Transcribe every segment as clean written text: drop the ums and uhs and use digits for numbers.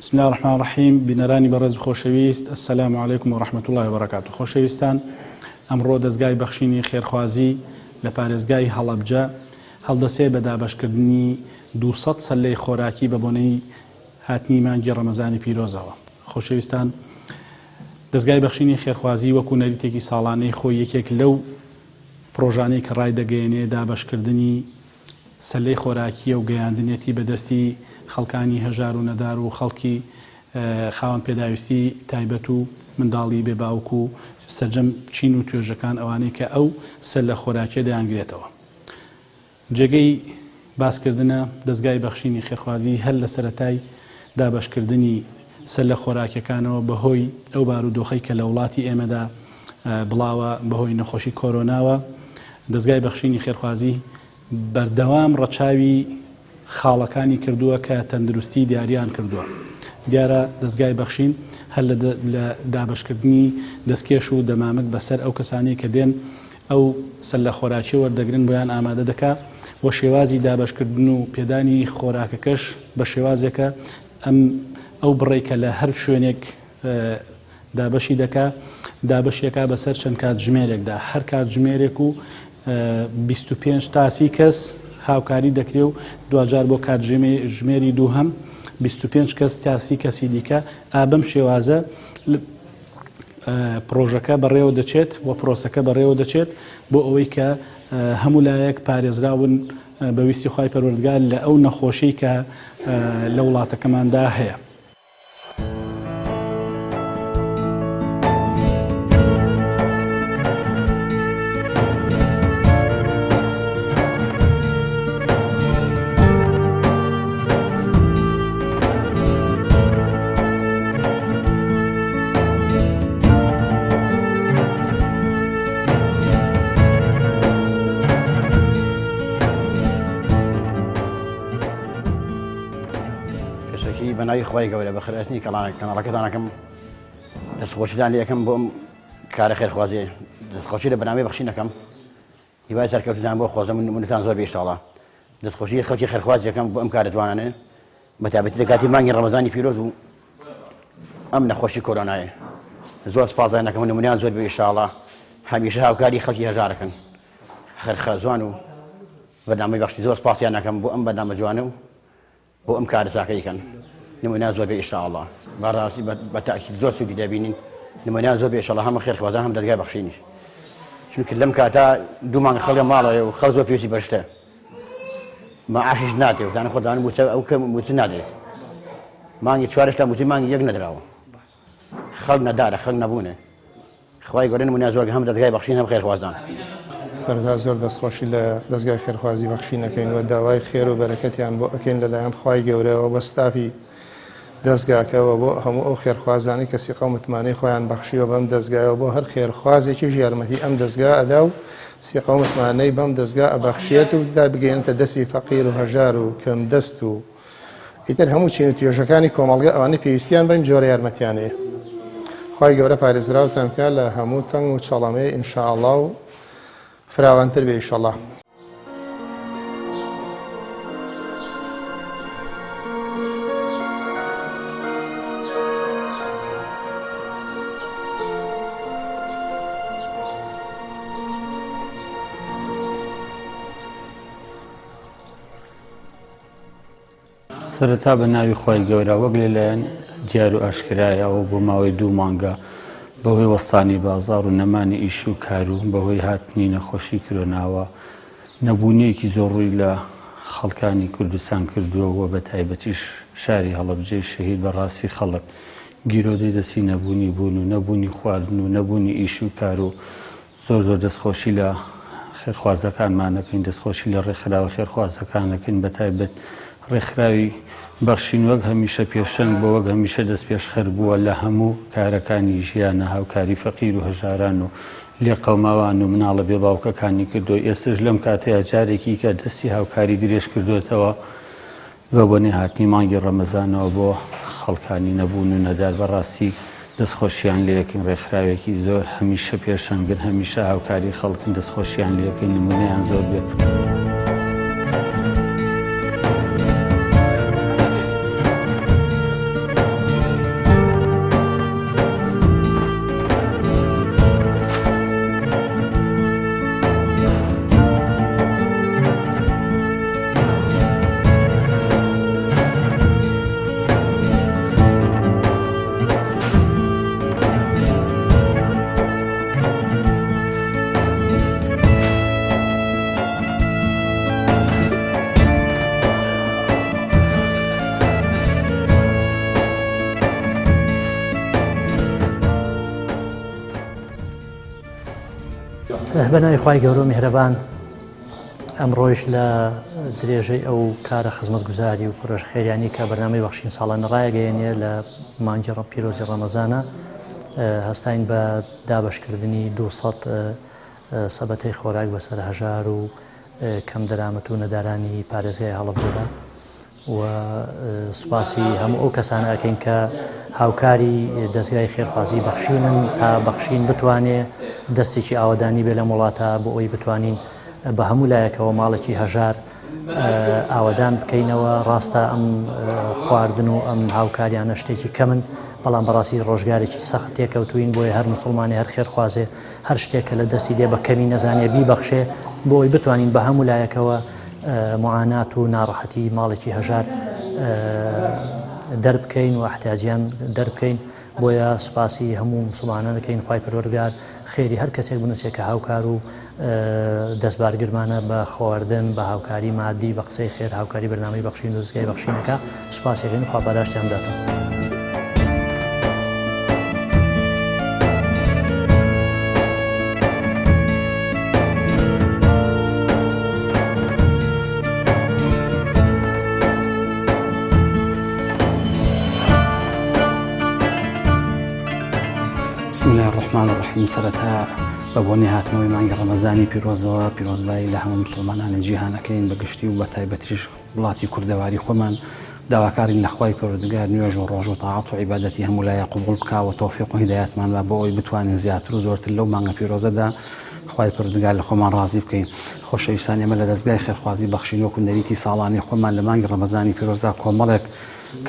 بسم الله الرحمن الرحیم بینەرانی بەڕێز خۆشەویست السلام علیکم و رحمة الله و برکاته. خۆشەویستان، ئەمڕۆ دەستگای بەخشینی خێرخوازی لە پارێزگای هەڵەبجە هەڵدەسێ بە دابەشکردنی 200 سەلەی خۆراکی بە بۆنەی هاتنی مانگی ڕەمەزانی پیرۆزەوە. خۆشەویستان، دەستگای بەخشینی خێرخوازی وەکو نەریتێکی ساڵانەی خۆی یەکێک لەو پرۆژانەی کە ڕای دەگەیەنێ دابەشکردنی سەلەی خۆراکیە و گەیاندنێتی بەدەستی خەڵکانی هەژار و نەدار و خەڵکی خاوەن پێداویستی تایبەت و منداڵی بێباوک و سەرجەم چین و توێژەکان ئەوانەی کە ئەو سەل لە خۆراکیە دەیانگرێتەوە. جێگەی باسکردنە دەستگای بەخشینی خێرخوازی هەر لە سەرەتای دابەشکردنی سەل لە خۆراکیەکانەوە بەهۆی ئەو بارودۆخەی کە لە وڵاتی ئێمەدا بڵاوە بەهۆی نەخۆشی کۆرۆناوە، دەستگای بەخشینی خێرخوازی بەردەوام ڕەچاوی خاڵەکانی کردووە کە تەندروستی دیاریان کردووە. دیارە دەستگای بەخشین هەر لە دابەشکردنی دەستکێش و دەمامک بەسەر ئەو کەسانی کە دێن ئەو سەل لە خۆراکی وەردەگرن بۆیان ئامادە دەکات بۆ شێوازی دابەشکردن و پێدانی خۆراکەکەش بە شێوازێکە ئەو بڕێکە لە هەر شوێنێک دابەشی دەکات دابەشێکا بەسەر چەند کاتژمێرێکدا، هەر کاتژمێرێک و 25 تا 30 کەس هاوکاری دەکرێت و دوجار بۆ کاتژمێری دووهەم 25 کەس تا 30 کەسی دیکە ئابەم شێوازە پرۆژەکە بەڕێوە دەچێت و پرۆسەکە بەڕێوە دەچێت بۆ ئەوەی کە هەموو لایەک پارێزراون بەویستی خوای پەروەردگار لە ئەو نەخۆشی کە لە وڵاتەکەماندا هەیە. بەناوی خۆی گەورە بە خێراتنی کەناڵەکەتانەکەم دەستخۆشیدان یەکەم بۆ ئەم کارە خێرخوازی دەستخۆشی لە بەناوی بەخشینەکەم هیوای سەرکەوتدان بۆ خۆزم منتان زۆر بێشتاڵە دەستخۆشی خەڵکی خێرخواز یەکەم بۆ ئەم کارە جوانانێ بەتابەتی لە کاتی مانگی ڕەمەزانی پیرۆز و ئەم نەخۆشی کۆرۆنایە. زۆر سپاس دەکەم نمونیان زۆر بێشتاڵە هەمیشە هاوکاری خەڵکی هەژارەکەن خێرخەزوان و بەنامەی بەخشی زۆر سپاسیان نەکەم بۆ ئەم بەنامە جوانە و بۆ ئەم کارە چاکەیکەن. نمونیان زۆر بێ ئینشاءالله بەڕاستی بەتاکید زۆر سوودی دەبینین. نمونیان زۆر بێ ئینشاءالله هەموو خێرخوازان هەم دەرگای بەخشینیش، چونکە لەم کاتا دوو مانگ خەڵک ماڵەوە و خەڵک زۆر پێویستی بەشتە مەعاشیش ناتێ و زانە خۆتان ئەو کە موچ نادێت مانگی چوارش تا موچی مانگی یەک نەدراوە خەڵک نەدارە خەڵک نەبوونێ. خوای گەورە نمونیان زۆر هەم دەستگای بەخشین هەم خێرخوازان سەرەتا زۆر دەستخۆشی لە دەستگای خێرخوازی بەخشینەکەین و داوای خێر و بەرەکەتیان بۆ ئەکەین لەلایەن خوای گەورەوە بە ستافی دەستگاکەوە بۆ هەموو ئەو خێرخوازانی کە سیقە و متمانەی خۆیان بەخشیوە بەم دەستگایەوە بۆ هەر خێرخوازێکیش یارمەتی ئەم دەستگا ئەدا و سیقە و متمانەی بەم دەستگا ئەبەخشێت و دابگەێنێتە دەستی فەقیر و هەژار و کەم دەست و ئیتر هەموو چین و توێژەکانی کۆمەڵگە ئەوانەی پێویستیان بەم جۆرە یارمەتیانەیە. خوای گەورە پارێزراوتان بکات لە هەموو تەنگ و چەڵەمەی ئینشاءالله و فراوانتر بێ ئینشاءالله. سەرەتا بە ناوی خۆی گەورە وەک لەلایەن دیار و ئاشکرایەوە بۆ ماوەی 2 مانگە بەهۆی وەستانی بازاڕ و نەمانی ئیش و کار و بەهۆی هاتنی نەخۆشی کۆرۆناوە نەبوونیەکی زۆر ڕووی لە خەڵکانی کوردستان کردووە بە تایبەتیش شاری هەڵەبجەی شەهید بەڕاستی خەڵک گیرۆدەی دەستی نەبوونی بوون و نەبوونی خواردن و نەبوونی ئیش و کار و زۆر دەستخۆشی لە خێرخوازەکانمانەکەین دەستخۆشی لە ڕێکخراوە خێرخوازەکانەکەین بە تایبەت ڕێکخراوی بەخشین وەک هەمیشە پێشەنگ بۆ وەک هەمیشە دەست پێشخەر بووە لە هەموو کارەکانی ژیانە هاوکاری فەقیر و هەژاران و لێ قەوماوان و مناڵە بێباوکەکانی کردو. ئێستش لەم کاتەیە جارێکی کە دەستی هاوکاری درێژ کردوێتەوە بە بۆنێ هاتنی مانگی ڕەمەزانەوە بۆ خەڵکانی نەبوون و نەدار بەڕاستی دەستخۆشیان لێەکەین. ڕێکخراوێکی زۆر هەمیشە پێشەنگن هەمیشە هاوکاری خەڵکن دەستخۆشیان لێەکەین نمونەیان زۆر بێت. بەناوی خوای گەورە میهرەبان ئەمڕۆیش لە درێژەی ئەو کارە خزمەتگوزاری و پرۆژە خێریانی کە بەرنامەی بەخشین ساڵانە ڕایگەیەنێ لە مانگی پیرۆزی ڕەمەزانە هەستاین بە دابەشکردنی 200 سەبەتەی خۆراک بەسەر هەژار و کەم دەرامەت و نەدارانی پارێزگای هەڵەبجەدا و سوپاسی هەموو ئەو کەسانە ئەکەین کە هاوکاری دەستگای خێرخوازی بەخشینن تا بەخشین بتوانێت دەستێکی ئاوادانی بێ لە وڵاتە بۆ ئەوی بتوانین بە هەموو لایەکەوە ماڵێکی هەژار ئاوادان بکەینەوە. ڕاستە ئەم خواردن و ئەم هاوکاریانە شتێکی کەمن، بەڵام بەڕاستی ڕۆژگارێکی سەخت تێکەوتوین بۆیە هەر مسلمانی هەر خێرخوازێ هەر شتێکە لە دەستی دێ بە کەمی نەزانێ بیبەخشێ بۆ ئەوی بتوانین بە هەموو لایەکەوە معانات و ناڕەحەتی ماڵێکی هەژار دەربکەین و احتیاجیان دەربکەین. بۆیە سوپاسی هەموو مسلمانە دەکەین خوای پەروەردگار خێری هەر کەسێک بنووسێت کە هاوکار و دەستبارگرمانە بە خواردن بە هاوکاری مادی بە قسەی خێر هاوکاری بەرنامەی بەخشین و دەستگای بەخشینەکە سوپاسێکین خوا بەداشتیان بداتەوە. بسم الله الرحمن الرحیم. سەرەتا بە بۆنی هاتنەوەی مانگی ڕەمەزانی پیرۆزەوە پیرۆزبایی لە هەموو مسلمانانی جیهانەکەین بەگشتی و بە تایبەتیش وڵاتی کوردەواری خۆمان داواکارین لە خوای پەروەردگار نوێژ و ڕۆژ و تاعات و عیبادەتی هەموو لایە قبوڵ بکاوە تەوفیق و هیدایەتمان بە بۆ ئەوی بتوانین زیاتر و زۆرتر لەو مانگە پیرۆزەدا خوای پەروەردگار لە خۆمان ڕازی بکەین. خۆشەویستان، ئێمە لە دەستگای خێرخوازی بەخشین وەکو نەریتی ساڵانی خۆمان لە مانگی ڕەمەزانی پیرۆزدا کۆمەڵێک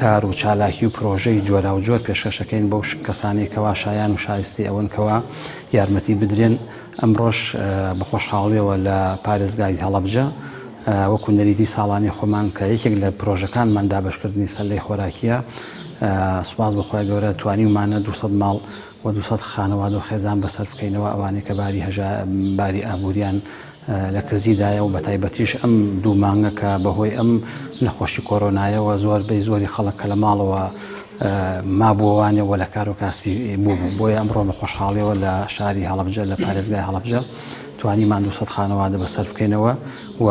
کار و چالاکی و پرۆژەی جۆرا و جۆر پێشکەشەکەین بەو کەسانێکەوە شایان و شایستی ئەوەنکەوە یارمەتی بدرێن. ئەمڕۆژ بە خۆشحاڵیەوە لە پارێزگای هەڵەبجە وەکو نەریتی ساڵانی خۆمان کە یەکێک لە پرۆژەکانمان دابەشکردنی سەرلەی خۆراکیە. سوپاس بەخوای گەورە توانیمانە 200 ماڵ و 200 خانەوادە و خێزان بەسەر بکەینەوە ئەوانەی کە باری ئابووریان لە کزیدایە و بە تایبەتیش ئەم دوو مانگە کە بەهۆی ئەم نەخۆشی کۆرۆنایەوە زۆری خەڵک کە لە ماڵەوە مابووەوانێەوە لە کار و کاسبی بوو. بۆیە ئەمڕۆ بە خۆشحاڵیەوە لە شاری هەڵەبجە لە پارێزگای هەڵەبجە توانیمان 200 خانەوادە بەسەر بکەینەوە و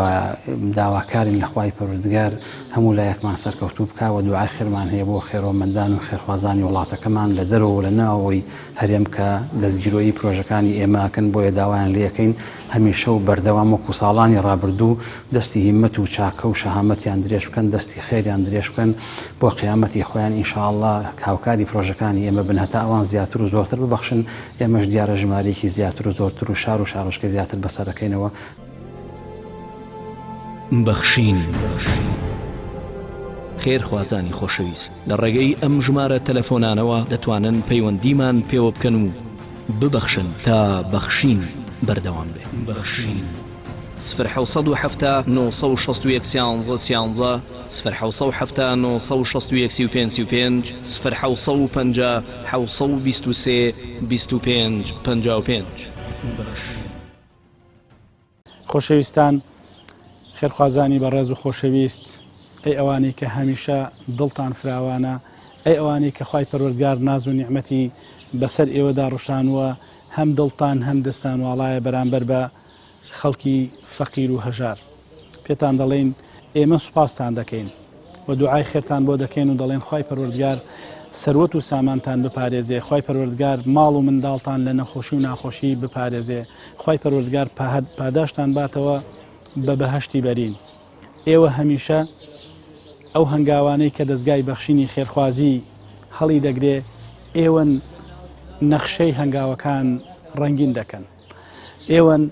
داواکارین لە خوای پەروەردگار هەموو لایەکمان سەرکەوتوو بکاوە دوعای خێرمان هەیە بۆ خێرۆمەندان و خێرخوازانی وڵاتەکەمان لە دەرەوە لە ناوەوەی هەرێم کە دەستگیرۆیی پرۆژەکانی ئێماکەن. بۆیە داوایان لێەکەین هەمیشە و بەردەوام وەکو ساڵانی ڕابردوو دەستی هیممەت و چاکە و شەهامەتیان درێژ بکەن، دەستی خێریان درێژ بکەن بۆ قیامەتی خۆیان ئینشاءالله هاوکاری پرۆژەکانی ئێمە بن هەتا ئەوان زیاتر و زۆرتر ببەخشن، ئێمەش دیارە ژمارەیەکی زیاتر و زۆرتر و شار و شارۆچکە زیاتر بەسەرەکەینەوە. بەخشین خێرخوازانی خۆشەویست لە ڕێگەی ئەم ژمارە تەلەفۆنانەوە دەتوانن پەیوەندیمان پێوە بکەن و ببەخشن تا بەخشین بەردەوام بێ. بەخشین 0 961 11 13 0 965 0 723 25 55. خۆشەویستان، خێرخوازانی بەڕێز و خۆشەویست، ئەی ئەوانەی کە هەمیشە دڵتان فراوانە، ئەی ئەوانەی کە خوای پەروەردگار ناز و نیعمەتی بەسەر ئێوەدا ڕۆشانووە، هەم دڵتان هەم دەستان واڵایە بەرامبەر بە خەڵکی فەقیر و هەژار. پێتان دەڵێن ئێمە سوپاستان دەکەین و دوعای خێرتان بۆ دەکەین و دەڵێن خوای پەروەردگار سەروەت و سامانتان بپارێزێ، خوای پەروەردگار ماڵ و منداڵتان لە نەخۆشی و ناخۆشی بپارێزێ، خوای پەروەردگار پاداشتان باتەوە بە بەهەشتی بەرین. ئێوە هەمیشە ئەو هەنگاوانەی کە دەستگای بەخشینی خێرخوازی هەڵی دەگرێ ئێوەن نەخشەی هەنگاوەکان ڕەنگین دەکەن، ئێوەن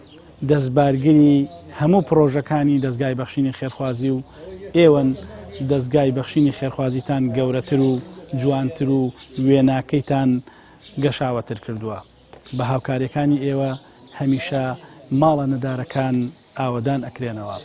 دەستبارگری هەموو پرۆژەکانی دەستگای بەخشینی خێرخوازی و ئێوەن دەستگای بەخشینی خێرخوازیتان گەورەتر و جوانتر و وێناکەیتان گەشاوەتر کردووە. بە هاوکاریەکانی ئێوە هەمیشە ماڵە نەدارەکان ئاوەدان ئەکرێنەوە.